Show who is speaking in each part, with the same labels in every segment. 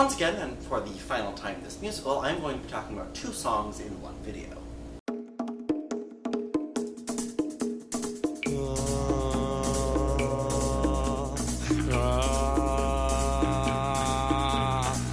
Speaker 1: Once again, and for the final time in this musical, I'm going to be talking about 2 songs in one video.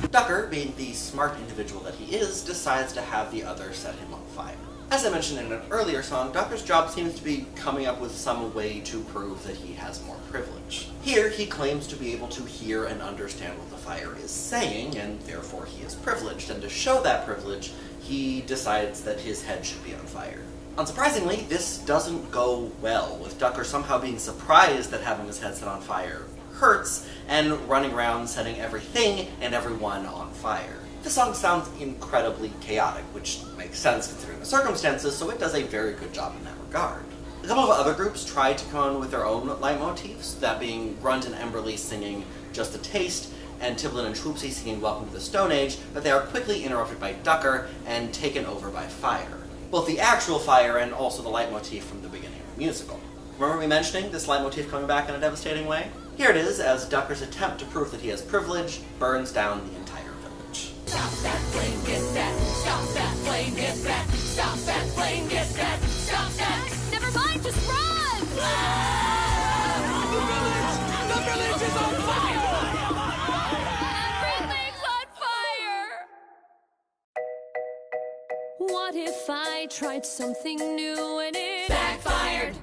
Speaker 1: Ducker, being the smart individual that he is, decides to have the other set him on fire. As I mentioned in an earlier song, Ducker's job seems to be coming up with some way to prove that he has more privilege. Here, he claims to be able to hear and understand what the fire is saying, and therefore he is privileged, and to show that privilege, he decides that his head should be on fire. Unsurprisingly, this doesn't go well, with Ducker somehow being surprised that having his head set on fire hurts, and running around setting everything and everyone on fire. The song sounds incredibly chaotic, which makes sense considering the circumstances, so it does a very good job in that regard. A couple of other groups tried to come in with their own leitmotifs, that being Grunt and Emberly singing Just a Taste, and Tiblin and Swoopsy singing Welcome to the Stone Age, but they are quickly interrupted by Ducker and taken over by fire. Both the actual fire and also the leitmotif from the beginning of the musical. Remember me mentioning this leitmotif coming back in a devastating way? Here it is, as Ducker's attempt to prove that he has privilege burns down the entire village.
Speaker 2: Stop that flame, get that! Stop that flame, get that! Stop that flame, get that! Stop that!
Speaker 3: Never mind, just run!
Speaker 2: The village is on fire!
Speaker 3: Everything's on fire! What if I tried something new and it
Speaker 2: Backfired!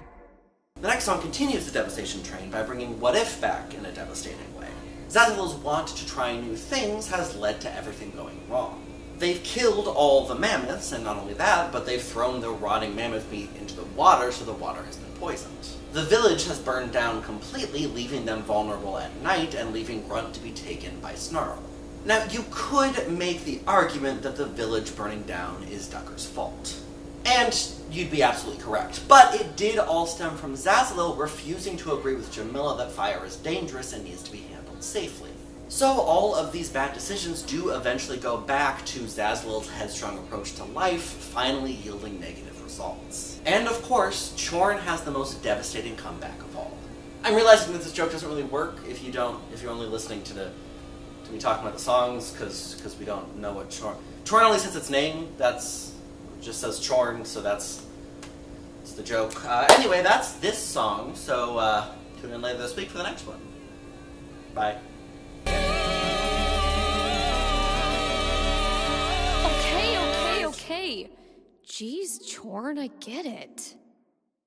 Speaker 1: The next song continues the devastation train by bringing What If back in a devastating way. Zazil's want to try new things has led to everything going wrong. They've killed all the mammoths, and not only that, but they've thrown the rotting mammoth meat into the water, so the water has been poisoned. The village has burned down completely, leaving them vulnerable at night, and leaving Grunt to be taken by Snarl. Now, you could make the argument that the village burning down is Ducker's fault. And you'd be absolutely correct. But it did all stem from Zazilil refusing to agree with Jamila that fire is dangerous and needs to be handled safely. So all of these bad decisions do eventually go back to Zazilil's headstrong approach to life, finally yielding negative results. And of course, Chorn has the most devastating comeback of all. I'm realizing that this joke doesn't really work if you're only listening to me talking about the songs, because we don't know what Chorn only says its name. Just says Chorn, so that's the joke. Anyway, that's this song, so tune in later this week for the next one. Bye.
Speaker 3: Okay. Jeez, Chorn, I get it.